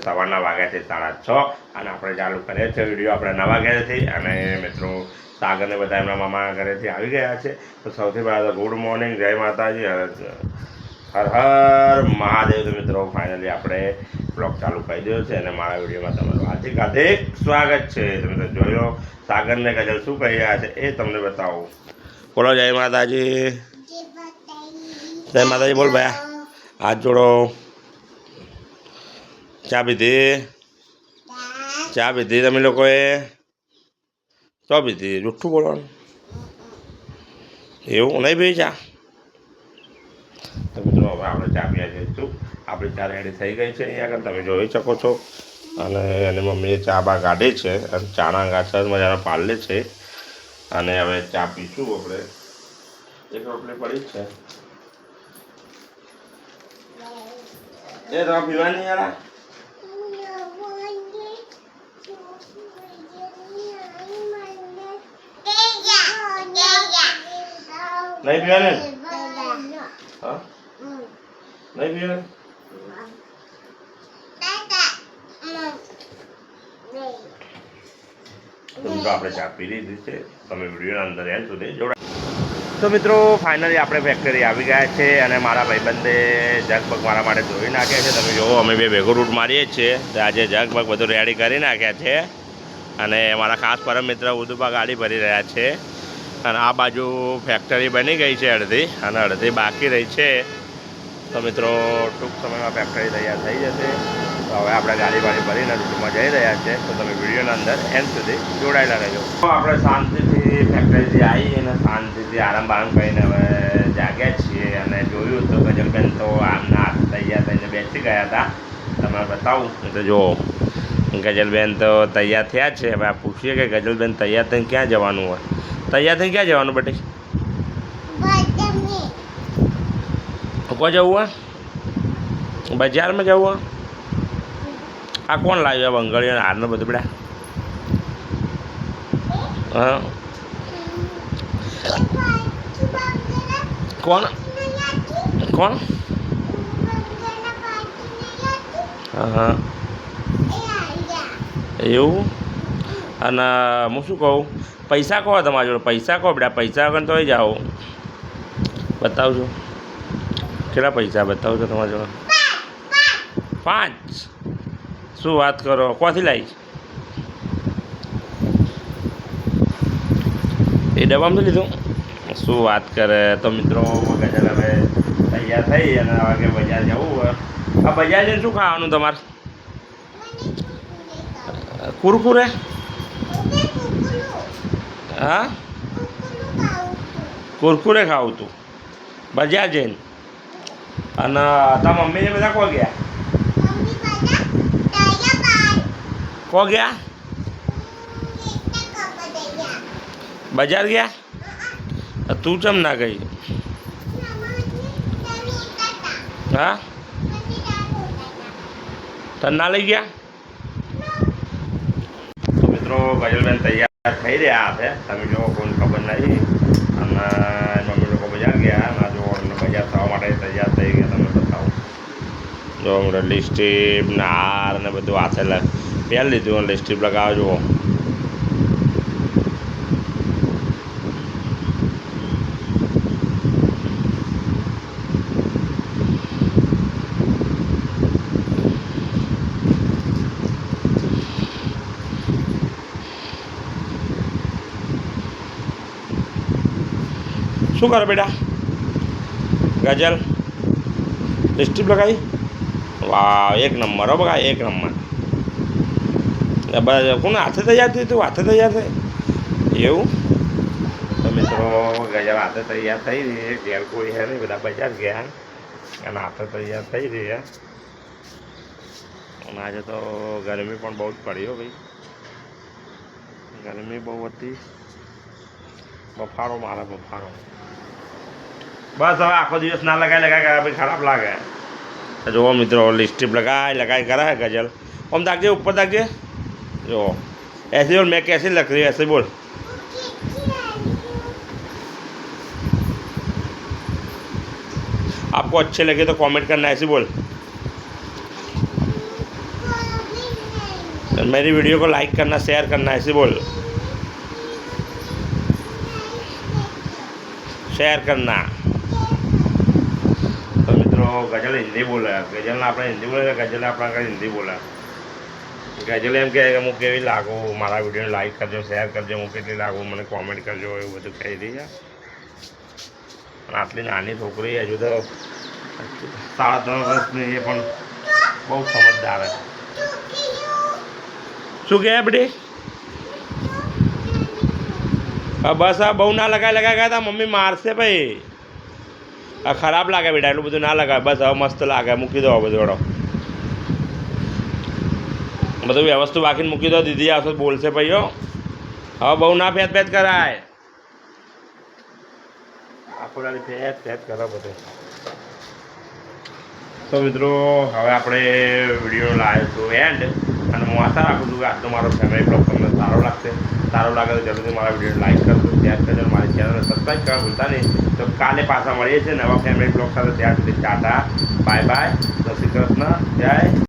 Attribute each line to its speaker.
Speaker 1: સવારના વાગ્યા છે 6:30 અને આપણે ચાલુ કરીએ છીએ વિડીયો આપણે નવા ઘરેથી. અને મિત્રો સાગરને બધા એમના મામા ઘરેથી આવી ગયા છે. તો સૌથી પહેલાં તો ગુડ મોર્નિંગ, જય માતાજી, હર હર મહાદેવ. તો મિત્રો ફાઇનલી આપણે બ્લોગ ચાલુ કરી દીધો છે અને મારા વિડીયોમાં તમારું હાર્દિક સ્વાગત છે. તમે તો જોઈ લો સાગરને ગઝલ શું કહી રહ્યા છે એ તમને બતાવો. બોલો જય માતાજી. જય માતાજી બોલ ભાઈ, હાથ જોડો. ચા પીધી? ચા પીધી તમે લોકોએ? તો પીધી? જુઠ્ઠું બોલવાનું એવું નહીં ભાઈ. ચા તો મિત્રો હવે આપણે ચા પીવા જઈશું. આપણી ચા રેડી થઈ ગઈ છે અહીંયા આગળ તમે જોઈ શકો છો. અને એની મમ્મીએ ચા બા કાઢી છે અને ચાના ગાછા મજાના પાડલે છે. અને હવે ચા પીશું આપણે. એક રોટલી પડી જ છે એ તો પીવાની યાર. નહીં પીવાની? હા નહીં પીવાની? તો મિત્રો આપણે ચા પી લીધી છે. તમે વિડીયોના અંદર એન્ડ સુધી જોડા. તો મિત્રો ફાઇનલી આપણે ફેક્ટરી આવી ગયા છે અને મારા ભાઈબંધે જગબગ મારા માટે ધોઈ નાખ્યા છે. તમે જુઓ અમે બે ભેગો રૂટ મારીએ જ છીએ. તો આજે જગબગ બધું રેડી કરી નાખ્યા છે અને મારા ખાસ પરમ મિત્ર ઉદુપા ગાડી ભરી રહ્યા છે. અને આ બાજુ ફેક્ટરી બની ગઈ છે અડધી અને અડધી બાકી રહી છે. તો મિત્રો ટૂંક સમયમાં ફેક્ટરી તૈયાર થઈ જશે. તો હવે આપણે ગાડી ભરીને રૂટમાં જઈ રહ્યા છે. તો તમે વિડીયોના અંદર એન્ડ સુધી જોડાયેલા રહેજો. તો આપણે શાંતિથી ફેક્ટરીથી આવી અને શાંતિથી આરામ કરીને હવે જાગ્યા છીએ. અને જોયું તો ગજલબેન તો આમના હાથ તૈયાર થઈને બેસી ગયા હતા. તમે બતાવું તો જુઓ ગજલબેન તો તૈયાર થયા છે. હવે આ પૂછીએ કે ગજલબેન તૈયાર થઈને ક્યાં જવાનું હોય? તૈયાર થઈને ક્યાં જવાનું બેટી? કોઈ જવું હોય? બજારમાં જવું હોય? આ કોણ લાવ્યું આ બંગડીઓ હારનું બધું બેટા? હા કોણ કોણ? હા એવું? અને હું શું કહું, પૈસા કહો તમારા જોડે? પૈસા કહો બેટા. પૈસા વગર તો જાઓ. બતાવજો કેટલા પૈસા બતાવજો તમારા જોડે? 5? શું વાત કરો? ક્યાંથી લાવી? એ ડબ્બામાં લીધું? શું વાત કરે? તો મિત્રો ગઝલ હવે તૈયાર થઈ અને વાગે બજાર જવું હોય. આ બજાર જઈને શું ખાવાનું તમારે? કુરકુરે? હા કુરકુરે ખાવું તું બજાર જઈને? અને તારા મમ્મીને બધા કો ગયા? કો ગયા? બજાર ગયા? તું ચમ ના ગઈ? હા તને ના લઈ ગયા? તો મિત્રો ગઝલબેન તૈયાર થઈ રહ્યા છે. તમે જો કોઈને ખબર નહીં. અને મમ્મી લોકો બજાર ગયા અને જો બજાર થવા માટે તૈયાર થઈ ગયા. તમે બતાવો જો હમણાં લિપસ્ટિક ને હાર ને બધું હાથે પહેરી લીધું. અને લિપસ્ટિક લગાવો જુઓ. શું કરે બેટા ગઝલ? લિપસ્ટિક લગાવી? વાહ એક નંબર હો બગા, એક નંબર. બસ કોને હાથે તૈયાર થઈ? તું હાથે તૈયાર થઈ એવું? તો મિત્રો ગઝલ હાથે તૈયાર થઈ રહી. ઘેર કોઈ હે નહીં, બધા બજાર ગયા અને હાથે તૈયાર થઈ રહી. અને આજે તો ગરમી પણ બહુ જ પડી હો ભાઈ. ગરમી બહુ હતી. બફારો મારે બફારો. બસ હવે આખો દિવસ ના લગાય ભાઈ ખરાબ લાગે. જુઓ મિત્રો લિપસ્ટિક લગાઈ કરાય ગઝલ. આમ તાકજે, ઉપર તાકજે. જો ऐसे बोल, मैं कैसे लग रही है ऐसे बोल. आपको अच्छे लगे तो कमेंट करना, ऐसे बोल. मेरी वीडियो को लाइक करना, शेयर करना, ऐसे बोल, शेयर करना. तो मित्रों गजल हिंदी बोले, गजल આપણે હિન્દી બોલે, ગજલ આપણા કઈ હિન્દી બોલે. ગજલ એમ કહે કે હું કેવી લાગુ, મારા વિડીયોને લાઈક કરજો, શેર કરજો, હું કેટલી લાગુ મને કોમેન્ટ કરજો, એવું બધું કહી રહી છે. અને આટલી નાની છોકરી હજુ તો 3.5 વર્ષની એ પણ બહુ સમજદાર છે. શું કહે બડી? બસ આ બહુ ના લગાવ્યા હતા, મમ્મી મારશે ભાઈ. આ ખરાબ લાગે બેટા, એટલું બધું ના લગાવે. બસ હવે મસ્ત લાગે, મૂકી દો બધું. જોડો બધું વ્યવસ્થિત બાકીને મૂકી દો. દીદી આવશે બોલશે ભાઈઓ. હવે બહુ ના ફેત ફેત કરાય. આખો દાડી ફેત ફેત કરો બધું. તો મિત્રો હવે આપણે વિડીયો લાવીશું એન્ડ. અને હું આશા રાખું છું કે આજનો મારો ફેમિલી બ્લોગ તમને સારો લાગશે. સારો લાગે તો જરૂરથી મારા વિડીયોને લાઈક કરજો, શેર કરજો, મારી ચેનલને સબસ્ક્રાઈબ કરવા ભૂલતા નહીં. તો કાલે પાછા મળીએ છીએ નવા ફેમિલી બ્લોગ સાથે. ત્યાં સુધી ટાટા, બાય બાય, જય શ્રી કૃષ્ણ, જય